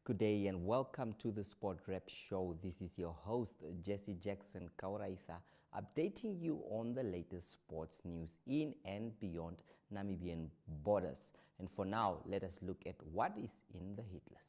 Good day and welcome to the Sport Rep Show. This is your host, Jesse Jackson Kauraitha, updating you on the latest sports news in and beyond Namibian borders. And for now, let us look at what is in the hit list.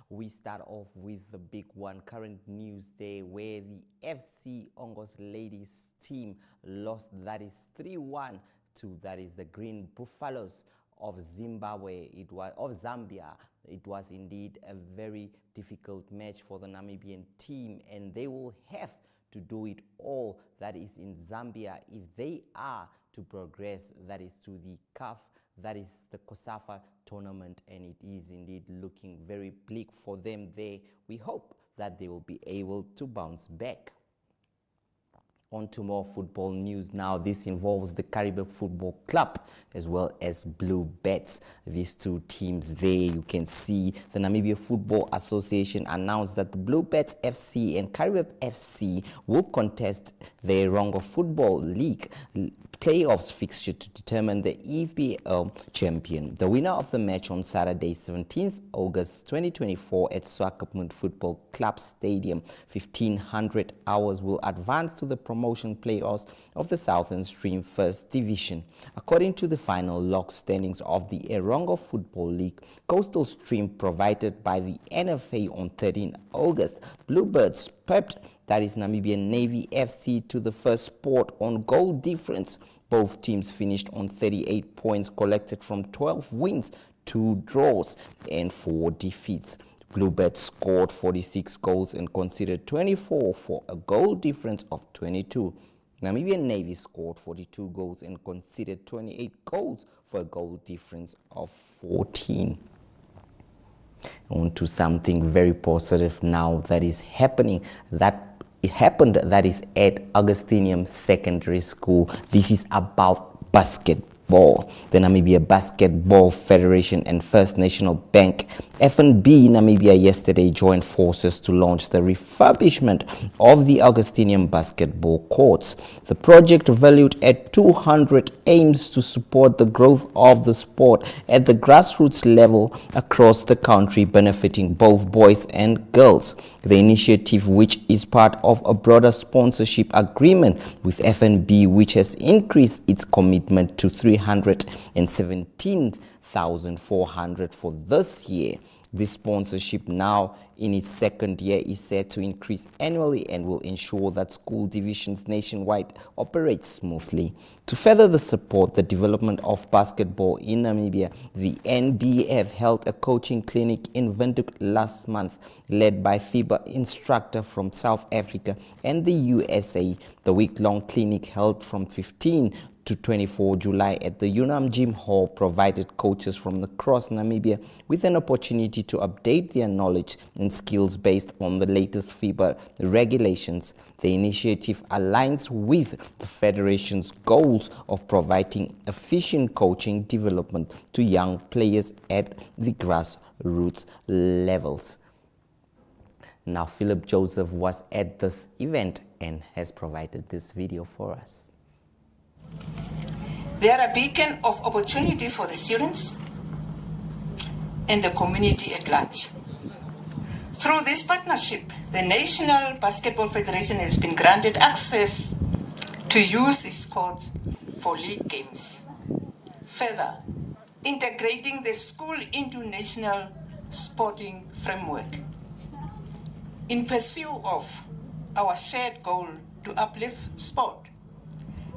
We start off with the big one, current news day, where the FC Ongos ladies team lost, that is 3-1 to, that is the Green Buffaloes of Zimbabwe. It was of Zambia. It was indeed a very difficult match for the Namibian team, and they will have to do it all, that is in Zambia, if they are to progress, that is to the CAF, that is the COSAFA tournament, and it is indeed looking very bleak for them there. We hope that they will be able to bounce back. On to more football news now. This involves the Karibep Football Club as well as Blue Bets. These two teams there, you can see the Namibia Football Association announced that the Blue Bets FC and Karibep FC will contest the Rongo Football League playoffs fixture to determine the EPL champion. The winner of the match on Saturday, 17th August 2024 at Swakopmund Football Club Stadium, 1500 hours, will advance to the promotion playoffs of the Southern Stream First Division. According to the final log standings of the Erongo Football League, Coastal Stream, provided by the NFA on 13 August, Bluebirds swept, that is Namibian Navy FC, to the first spot on goal difference. Both teams finished on 38 points collected from 12 wins, 2 draws and 4 defeats. Bluebirds scored 46 goals and conceded 24 for a goal difference of 22. Namibian Navy scored 42 goals and conceded 28 goals for a goal difference of 14. On to something very positive now that is happening, that is at Augustinium Secondary School. This is about basketball. The Namibia Basketball Federation and First National Bank FNB Namibia yesterday joined forces to launch the refurbishment of the Augustinium basketball courts. The project, valued at 200, aims to support the growth of the sport at the grassroots level across the country, benefiting both boys and girls. The initiative, which is part of a broader sponsorship agreement with FNB, which has increased its commitment to 317,400 for this year. This sponsorship, now in its second year, is set to increase annually and will ensure that school divisions nationwide operate smoothly. To further support the development of basketball in Namibia, the NBF held a coaching clinic in Windhoek last month, led by FIBA instructor from South Africa and the USA. The week-long clinic, held from 15 to 24 July at the UNAM Gym Hall, provided coaches from across Namibia with an opportunity to update their knowledge and skills based on the latest FIBA regulations. The initiative aligns with the Federation's goals of providing efficient coaching development to young players at the grassroots levels. Now, Philip Joseph was at this event and has provided this video for us. They are a beacon of opportunity for the students and the community at large. Through this partnership, the National Basketball Federation has been granted access to use these courts for league games, further integrating the school into national sporting framework. In pursuit of our shared goal to uplift sport,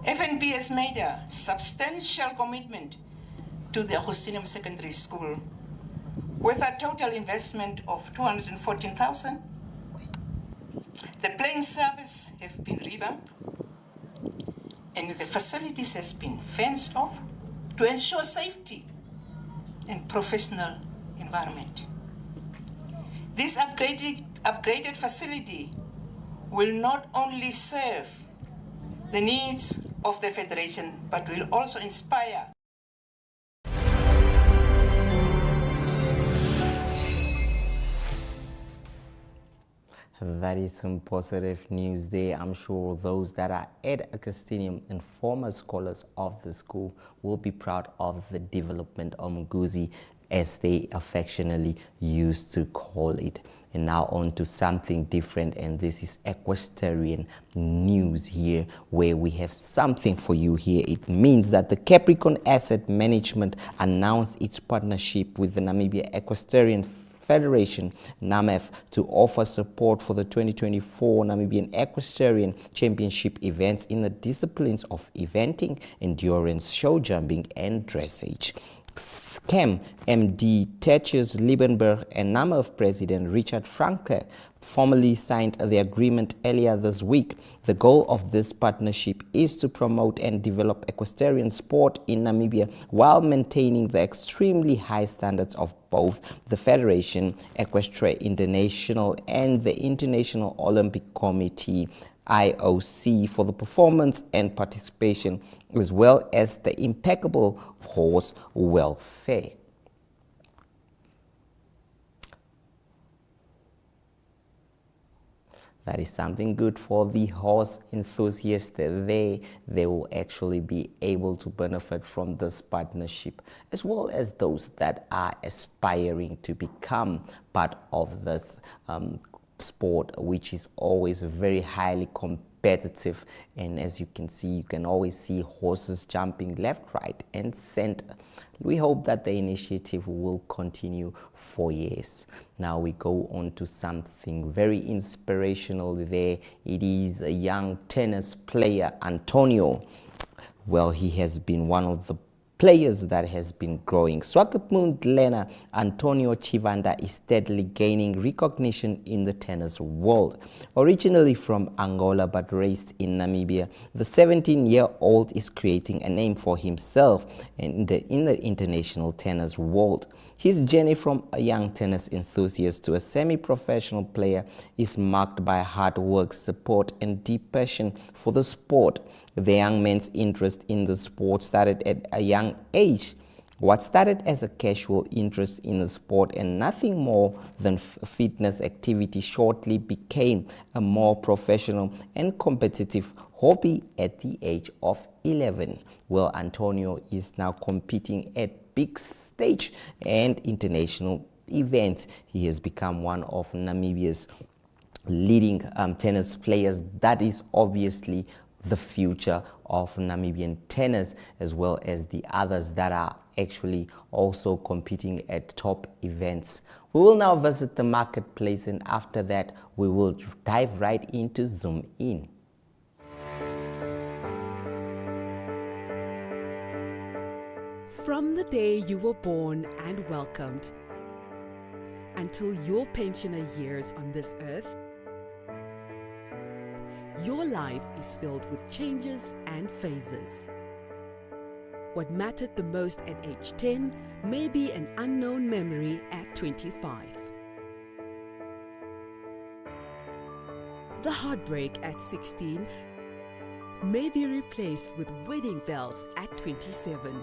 FNB has made a substantial commitment to the Augustinium Secondary School with a total investment of 214,000. The playing surface have been revamped and the facilities has been fenced off to ensure safety and professional environment. This upgraded facility will not only serve the needs of the Federation, but will also inspire That is some positive news there. I'm sure those that are at Augustinium and former scholars of the school will be proud of the development of Mguzi, as they affectionately used to call it. And now on to something different, and this is equestrian news here, where we have something for you here. It means that the Capricorn Asset Management announced its partnership with the Namibia Equestrian Federation, NAMEF, to offer support for the 2024 Namibian Equestrian Championship events in the disciplines of eventing, endurance, show jumping, and dressage. SCAM MD Tertius Liebenberg and NAMEF President Richard Franke formally signed the agreement earlier this week. The goal of this partnership is to promote and develop equestrian sport in Namibia while maintaining the extremely high standards of both the Federation, Equestre International, and the International Olympic Committee, IOC, for the performance and participation, as well as the impeccable horse welfare. That is something good for the horse enthusiasts. They will actually be able to benefit from this partnership, as well as those that are aspiring to become part of this sport, which is always very highly competitive. And as you can see, you can always see horses jumping left, right, and center. We hope that the initiative will continue for years. Now we go on to something very inspirational there. It is a young tennis player, Antonio. Well, he has been one of the players that has been growing. Swakopmund Lena Antonio Chivanda is steadily gaining recognition in the tennis world. Originally from Angola but raised in Namibia, the 17-year-old is creating a name for himself in the international tennis world. His journey from a young tennis enthusiast to a semi-professional player is marked by hard work, support, and deep passion for the sport. The young man's interest in the sport started at a young age. What started as a casual interest in the sport and nothing more than fitness activity shortly became a more professional and competitive hobby at the age of 11. Well, Antonio is now competing at big stage and international events. He has become one of Namibia's leading tennis players. That is obviously the future of Namibian tennis, as well as the others that are actually also competing at top events. We will now visit the marketplace, and after that we will dive right into Zoom In. From the day you were born and welcomed until your pensioner years on this earth, your life is filled with changes and phases. What mattered the most at age 10 may be an unknown memory at 25. The heartbreak at 16 may be replaced with wedding bells at 27.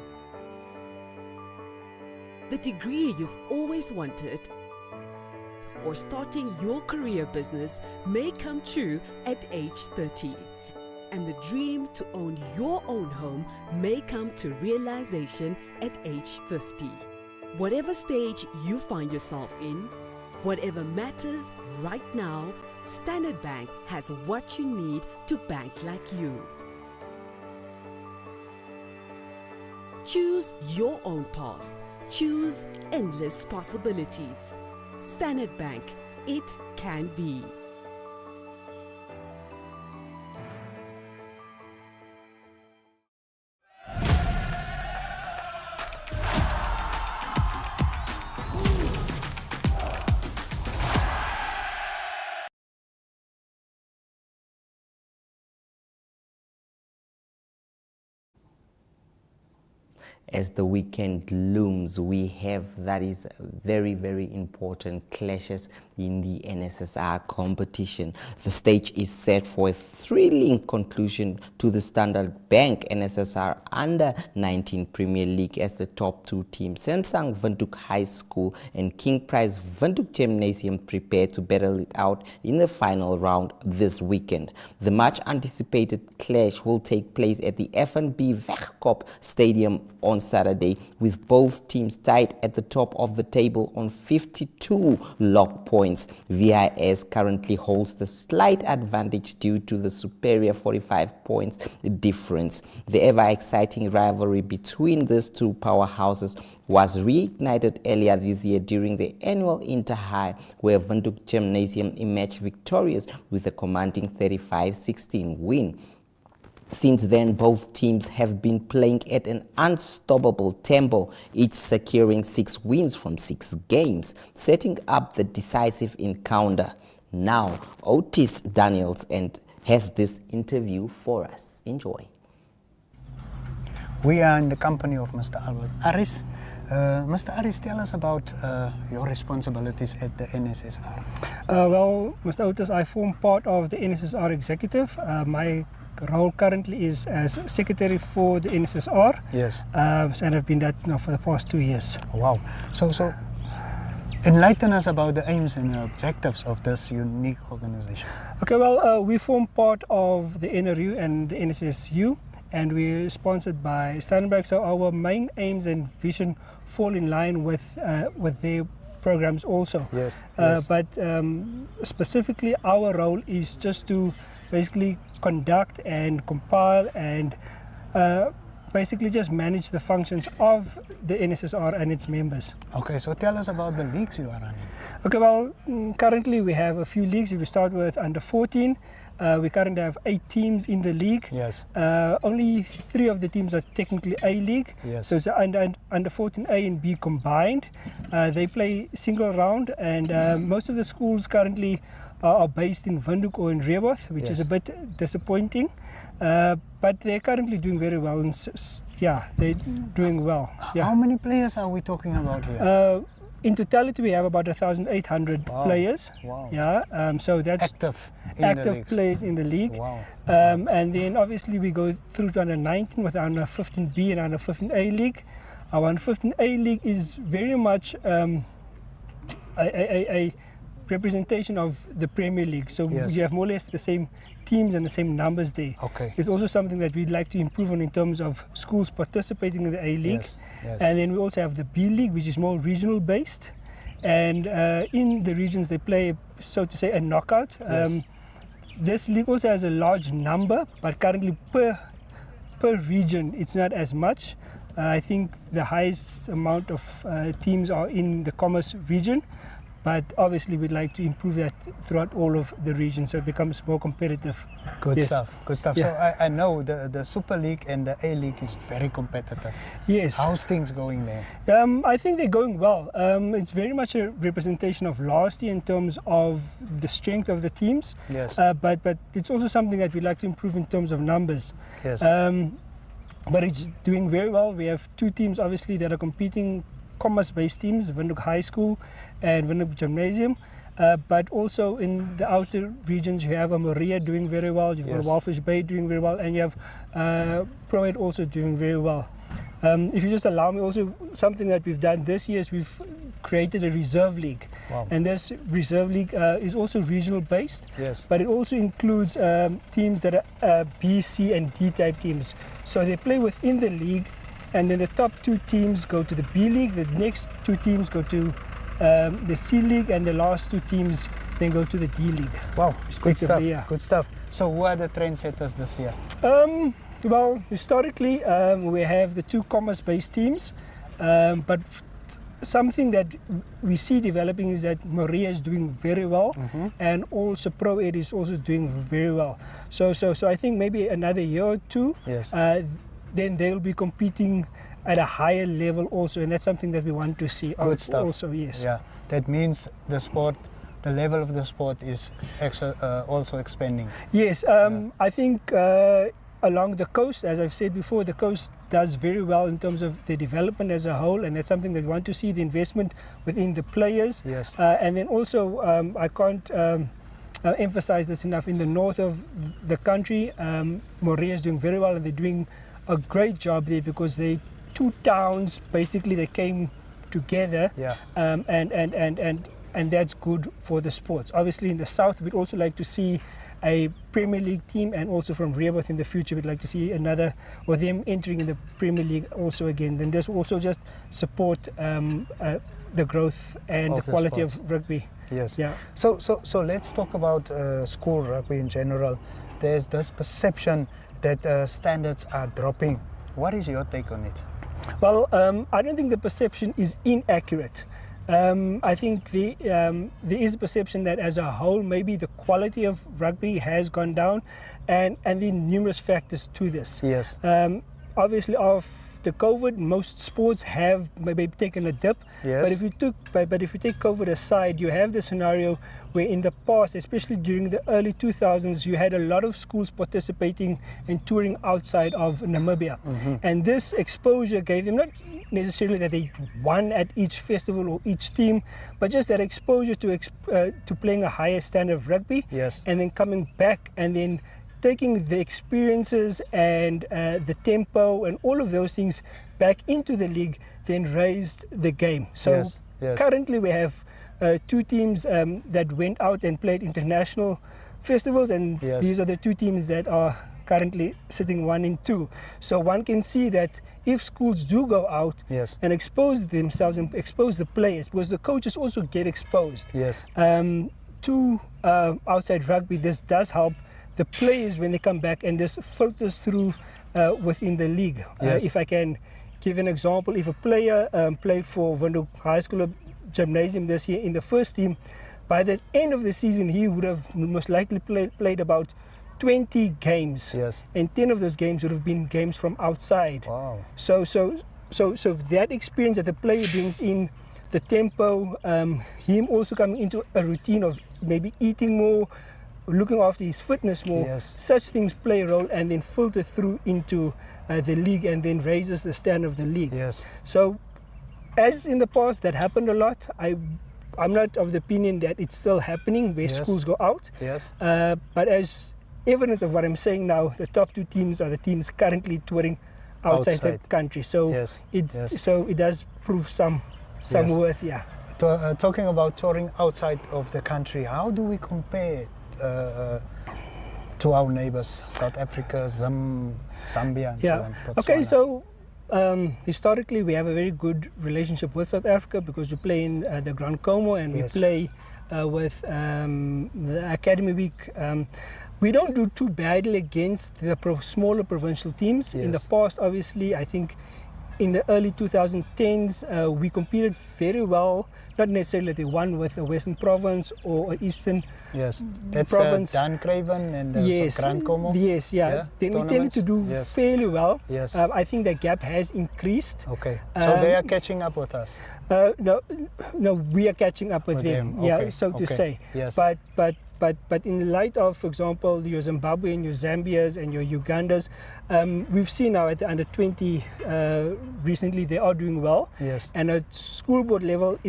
The degree you've always wanted or starting your career business may come true at age 30. And the dream to own your own home may come to realization at age 50. Whatever stage you find yourself in, whatever matters right now, Standard Bank has what you need to bank like you. Choose your own path. Choose endless possibilities. Standard Bank, it can be. As the weekend looms, we have that is very, very important clashes in the NSSR competition. The stage is set for a thrilling conclusion to the Standard Bank NSSR Under-19 Premier League as the top two teams, Samsung Windhoek High School and King Prize Windhoek Gymnasium, prepare to battle it out in the final round this weekend. The much anticipated clash will take place at the FNB Wegkop Stadium on Saturday, with both teams tied at the top of the table on 52 log points. VIS currently holds the slight advantage due to the superior 45 points difference. The ever-exciting rivalry between these two powerhouses was reignited earlier this year during the annual Inter-High, where Windhoek Gymnasium emerged victorious with a commanding 35-16 win. Since then, both teams have been playing at an unstoppable tempo, each securing 6 wins from 6 games, setting up the decisive encounter. Now, Otis Daniels has this interview for us. Enjoy. We are in the company of Mr. Albert Aris. Mr. Aris, tell us about your responsibilities at the NSSR. Well, Mr. Otis, I form part of the NSSR executive. My role currently is as secretary for the NSSR. Yes. And I've been that now for the past 2 years. Wow. So enlighten us about the aims and objectives of this unique organization. Okay, well, we form part of the NRU and the NSSU, and we're sponsored by Standard Bank. So our main aims and vision fall in line with their programs also. Yes. But specifically, our role is just to basically conduct and compile and basically just manage the functions of the NSSR and its members. Okay, so tell us about the leagues you are running. Okay, well, currently we have a few leagues. If we start with under 14, we currently have 8 teams in the league. Yes. Only 3 of the teams are technically A-League. Yes. So it's under 14 A and B combined. They play single round, and most of the schools currently are based in Windhoek or in Rehoboth, which is a bit disappointing. But they're currently doing very well. And they're doing well. Yeah. How many players are we talking about here? In totality, we have about 1,800 players. Wow. Yeah. So that's active players in the league. Wow. And then obviously we go through to under 19 with under 15B and under 15A league. Our under 15A league is very much a representation of the Premier League. So you have more or less the same teams and the same numbers there. Okay. It's also something that we'd like to improve on in terms of schools participating in the A leagues. Yes. And then we also have the B league, which is more regional based. And in the regions they play, so to say, a knockout. Yes. This league also has a large number, but currently per region it's not as much. I think the highest amount of teams are in the Commerce region. But obviously we'd like to improve that throughout all of the regions so it becomes more competitive. Good Yes. stuff. Yeah. So I know the Super League and the A League is very competitive. Yes. How's things going there? I think they're going well. It's very much a representation of last year in terms of the strength of the teams. Yes. But it's also something that we'd like to improve in terms of numbers. Yes. But it's doing very well. We have 2 teams obviously that are competing, commerce-based teams, Windhoek High School and Windhoek Gymnasium. But also in the outer regions you have a Maria doing very well, you've got Walfish Bay doing very well, and you have Pro-Ed also doing very well. If you just allow me, also something that we've done this year is we've created a reserve league. Wow. And this reserve league is also regional based, Yes. but it also includes teams that are B, C and D type teams. So they play within the league, and then the top 2 teams go to the B league, the next 2 teams go to the C league, and the last 2 teams then go to the D league. Wow, good stuff. Yeah. Good stuff. So who are the trendsetters this year? Well, historically we have the 2 commerce-based teams, but something that we see developing is that Maria is doing very well, and also Pro-Ed is also doing very well. So I think maybe another year or 2, Yes. then they'll be competing at a higher level also, and that's something that we want to see. Good stuff. Also, yes. Yeah, that means the level of the sport is also expanding. Yes, I think along the coast. As I've said before, the coast does very well in terms of the development as a whole, and that's something that we want to see, the investment within the players. Yes. And then also, I can't emphasize this enough, in the north of the country, Morea is doing very well, and they're doing a great job there because they two towns, basically, they came together. Yeah. And that's good for the sports. Obviously, in the south, we'd also like to see a Premier League team, and also from Rehoboth in the future, we'd like to see another, or them entering in the Premier League also again. Then this will also just support the growth and Of the the quality sports. of rugby. Yes. Yeah. So let's talk about school rugby in general. There's this perception that standards are dropping. What is your take on it? Well, I don't think the perception is inaccurate. I think there is a perception that as a whole, maybe the quality of rugby has gone down, and there are numerous factors to this. Yes. Obviously, after COVID, most sports have maybe taken a dip. Yes. But if you take COVID aside, you have the scenario where in the past, especially during the early 2000s, you had a lot of schools participating and touring outside of Namibia. And this exposure gave them, not necessarily that they won at each festival or each team, but just that exposure to playing a higher standard of rugby. Yes. And then coming back and then taking the experiences and the tempo and all of those things back into the league, then raised the game. So Yes, yes. currently we have two teams that went out and played international festivals, and Yes. these are the two teams that are currently sitting 1 and 2. So one can see that if schools do go out Yes. and expose themselves and expose the players, because the coaches also get exposed Yes. to outside rugby, this does help the players when they come back, and this filters through within the league. Yes. If I can give an example, if a player played for Windhoek High School or Gymnasium this year in the first team, by the end of the season he would have most likely played about 20 games. Yes. And 10 of those games would have been games from outside. Wow. So that experience that the player brings in, the tempo, him also coming into a routine of maybe eating more, looking after his fitness more, Yes. such things play a role and then filter through into the league, and then raises the standard of the league. Yes. So as in the past, that happened a lot. I'm not of the opinion that it's still happening where Yes. schools go out. Yes. But as evidence of what I'm saying now, the top two teams are the teams currently touring outside the Outside. country. So Yes, yes. so it does prove some Yes. worth, yeah. Talking about touring outside of the country, how do we compare to our neighbors, South Africa, Zambia, and so on? Okay, Botswana? so historically we have a very good relationship with South Africa because we play in the Grand Como, and Yes. we play with the Academy Week. We don't do too badly against the smaller provincial teams. In the Yes. past, obviously, I think in the early 2010s, we competed very well. Not necessarily they won with a Western Province or an Eastern Yes, that's province. Dan Craven and the yes, Grand Como. Yes, yeah. Then we tended to do Yes. fairly well. Yes. I think the gap has increased. Okay, so they are Um, catching up with us. No, we are catching up with With them. them, Yeah, okay, so to okay, say. yes. But in light of, for example, your Zimbabwean, your Zambias, and your Ugandas, we've seen now at the under 20 recently they are doing well. Yes. And at school board level,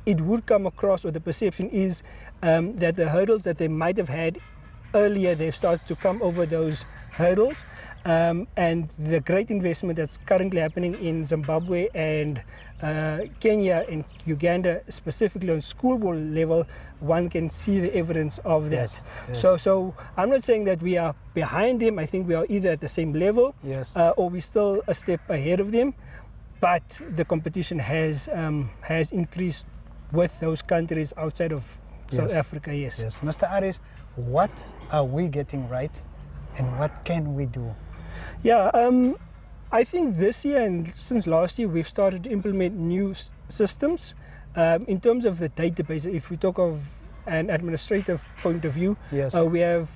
it would come across, or the perception is that the hurdles that they might have had earlier, they've started to come over those hurdles. And the great investment that's currently happening in Zimbabwe and Kenya and Uganda, specifically on school board level, one can see the evidence of that. Yes, yes. So I'm not saying that we are behind them. I think we are either at the same level, Yes. or we're still a step ahead of them. But the competition has increased with those countries outside of South Yes. Africa. Yes. Yes, Mr. Aris, what are we getting right, and what can we do? Yeah, I think this year and since last year we've started to implement new systems. In terms of the database, if we talk of an administrative point of view, Yes. we have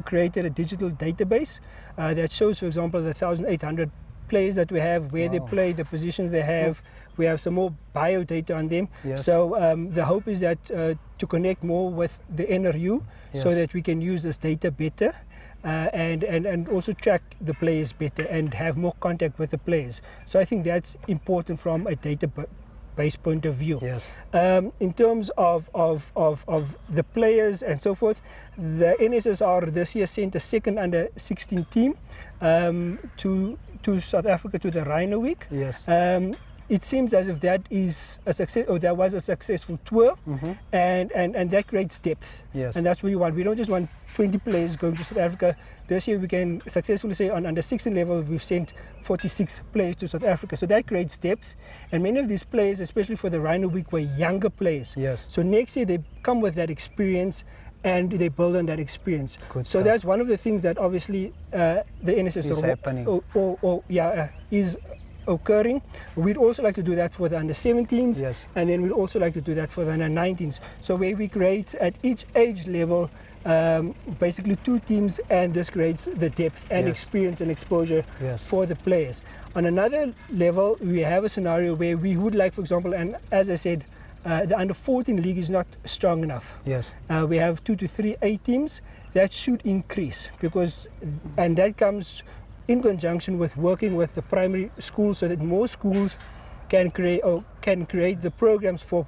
created a digital database that shows, for example, the 1,800 players that we have, where they Wow. play, the positions they have. We have some more bio data on them. Yes. So the hope is that to connect more with the NRU so Yes. that we can use this data better. and also track the players better and have more contact with the players. So I think that's important from a database point of view. Yes. In terms of the players and so forth, the NSSR this year sent a second under 16 team to South Africa to the Rhino Week. Yes. It seems as if that is a success, or that was a successful tour, and that creates depth. Yes. And that's what we want. We don't just want 20 players going to South Africa. This year we can successfully say on under 16 level we've sent 46 players to South Africa. So that creates depth. And many of these players, especially for the Rhino Week, were younger players. Yes. So next year they come with that experience and they build on that experience. Good so stuff. that's one of the things that obviously the NSS Is happening. Is occurring. We'd also like to do that for the under 17s, Yes. and then we'd also like to do that for the under 19s. So where we create at each age level basically 2 teams, and this creates the depth and Yes. experience and exposure Yes. for the players. On another level, we have a scenario where we would like, for example, and as I said, the under 14 league is not strong enough. Yes. We have 2 to 3 A teams. That should increase and that comes in conjunction with working with the primary schools, so that more schools can create the programs for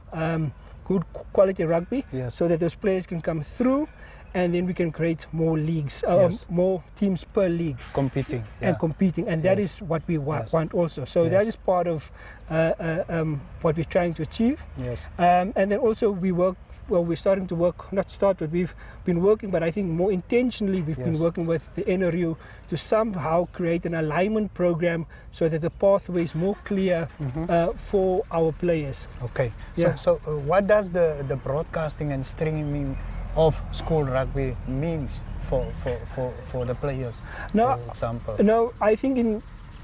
good quality rugby. Yes. So that those players can come through, and then we can create more leagues, Yes. more teams per league Competing. Yeah. and competing, and that Yes. is what we Yes. want also. So Yes. that is part of what we're trying to achieve. Yes. And then also we're starting to work, not start, but we've been working, but I think more intentionally we've been Yes. working with the NRU to somehow create an alignment program so that the pathway is more clear for our players. Okay. Yeah. So what does the broadcasting and streaming of school rugby means for the players, No, for example? No, I think in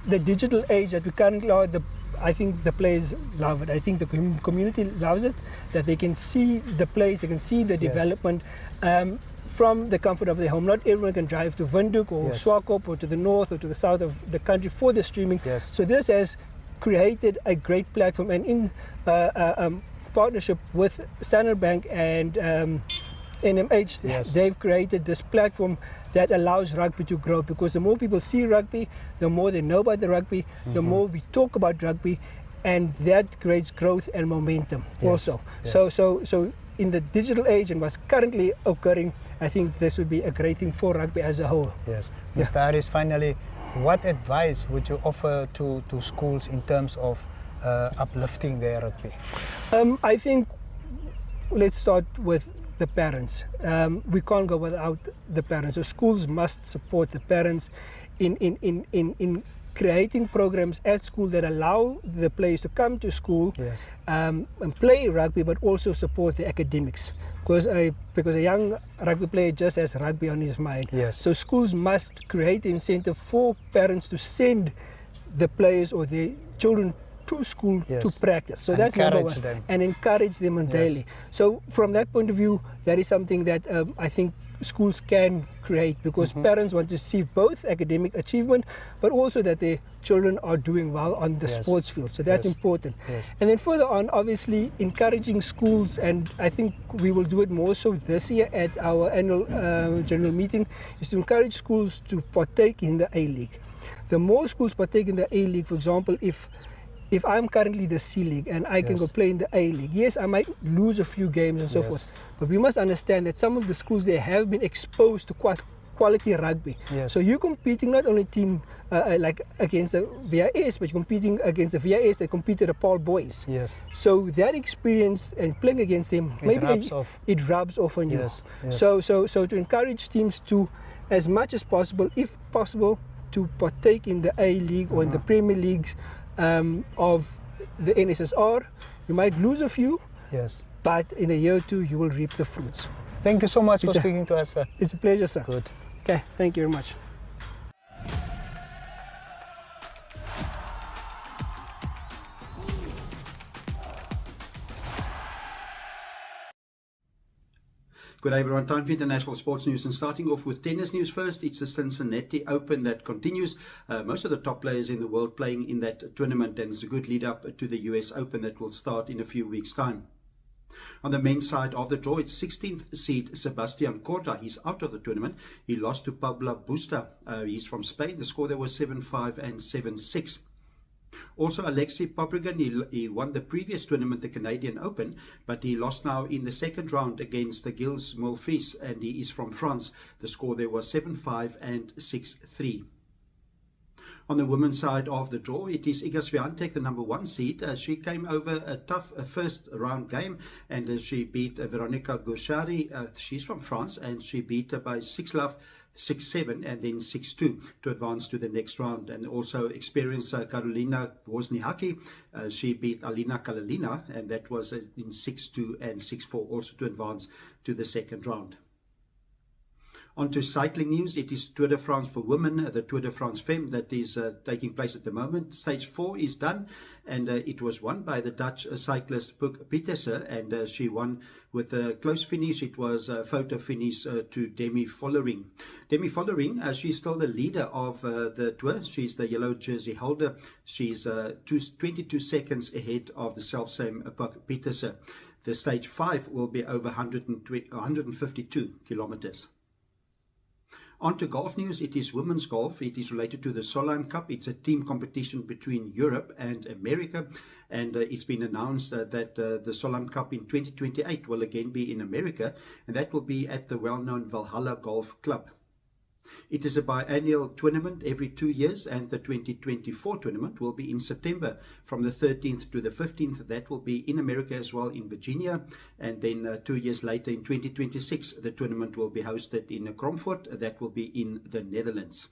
the digital age that we currently are, I think the players love it. I think the community loves it, that they can see the players, they can see the Yes. development from the comfort of their home. Not everyone can drive to Windhoek or Yes. Swakop or to the north or to the south of the country for the streaming. Yes. So this has created a great platform, and in partnership with Standard Bank and NMH, Yes. they've created this platform that allows rugby to grow, because the more people see rugby, the more they know about the rugby, the more we talk about rugby, and that creates growth and momentum Yes. also. Yes. So in the digital age and what's currently occurring, I think this would be a great thing for rugby as a whole. Yes. Yeah. Mr. Harris, finally, what advice would you offer to schools in terms of uplifting their rugby? I think let's start with the parents. We can't go without the parents. So schools must support the parents in creating programs at school that allow the players to come to school Yes. and play rugby, but also support the academics. Because a young rugby player just has rugby on his mind. Yes. So schools must create incentive for parents to send the players or their children to school Yes. to practice. So that's number Encourage one. them. And encourage them on Yes. daily. So from that point of view, that is something that I think schools can create, because parents want to see both academic achievement, but also that their children are doing well on the Yes. sports field. So that's Yes. important. Yes. And then further on, obviously encouraging schools, and I think we will do it more so this year at our annual general meeting, is to encourage schools to partake in the A-League. The more schools partake in the A-League, for example, if I'm currently the C-League and I can Yes. go play in the A-League, yes, I might lose a few games and so Yes. forth, but we must understand that some of the schools there have been exposed to quality rugby. Yes. So you're competing not only like against the VIS, but you're competing against the VIS that competed at Paul Boys. Yes. So that experience and playing against them, It rubs off. It rubs off on Yes, you. yes. So to encourage teams to, as much as possible, if possible, to partake in the A-League or in the Premier Leagues of the NSSR. You might lose a few, Yes. but in a year or two you will reap the fruits. Thank you so much for It's a- speaking to us, sir. It's a pleasure, sir. Good. Okay, thank you very much. Good day everyone, time for international sports news, and starting off with tennis news first. It's the Cincinnati Open that continues. Most of the top players in the world playing in that tournament, and it's a good lead up to the US Open that will start in a few weeks' time. On the men's side of the draw, it's 16th seed Sebastian Corda. He's out of the tournament. He lost to Pablo Busta. He's from Spain. The score there was 7-5 and 7-6. Also, Alexei Pobrigan, he won the previous tournament, the Canadian Open, but he lost now in the second round against Gilles Molfils, and he is from France. The score there was 7-5 and 6-3. On the women's side of the draw, it is Iga Swiatek, the number 1 seed. She came over a tough first round game, and she beat Veronika Gauchari. She's from France, and she beat her by 6-love, 6-7, and then 6-2 to advance to the next round. And also experienced Karolina Wozniacki. She beat Alina Kalalina, and that was in 6-2 and 6-4, also to advance to the second round. On to cycling news. It is Tour de France for women, the Tour de France Femme, that is taking place at the moment. Stage 4 is done, and it was won by the Dutch cyclist Puk Pieterse, and she won with a close finish. It was a photo finish to Demi Vollering. Demi Vollering, she's still the leader of the Tour. She's the yellow jersey holder. She's 22 seconds ahead of the self-same Puk Pieterse. The stage 5 will be over 152 kilometers. On to golf news. It is women's golf. It is related to the Solheim Cup. It's a team competition between Europe and America, and it's been announced that the Solheim Cup in 2028 will again be in America, and that will be at the well-known Valhalla Golf Club. It is a biannual tournament every 2 years, and the 2024 tournament will be in September from the 13th to the 15th. That will be in America as well, in Virginia, and then 2 years later in 2026 the tournament will be hosted in Kromfort. That will be in the Netherlands.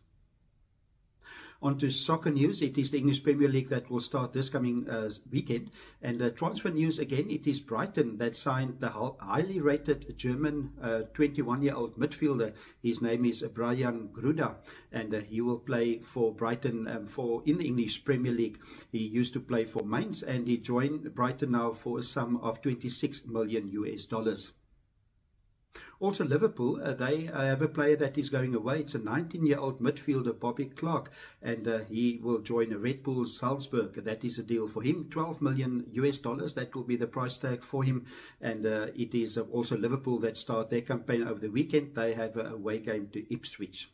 On to soccer news. It is the English Premier League that will start this coming weekend. And transfer news again, it is Brighton that signed the highly rated German 21-year-old midfielder. His name is Brian Gruda, and he will play for Brighton in the English Premier League. He used to play for Mainz, and he joined Brighton now for a sum of $26 million. Also, Liverpool, they have a player that is going away. It's a 19-year-old midfielder, Bobby Clark, and he will join Red Bull Salzburg. That is a deal for him, $12 million. That will be the price tag for him. And it is also Liverpool that start their campaign over the weekend. They have a away game to Ipswich.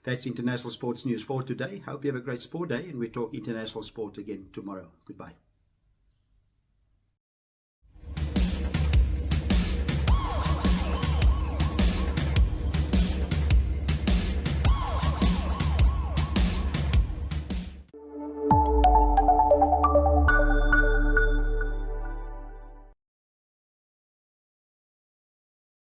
That's international sports news for today. Hope you have a great sport day, and we talk international sport again tomorrow. Goodbye.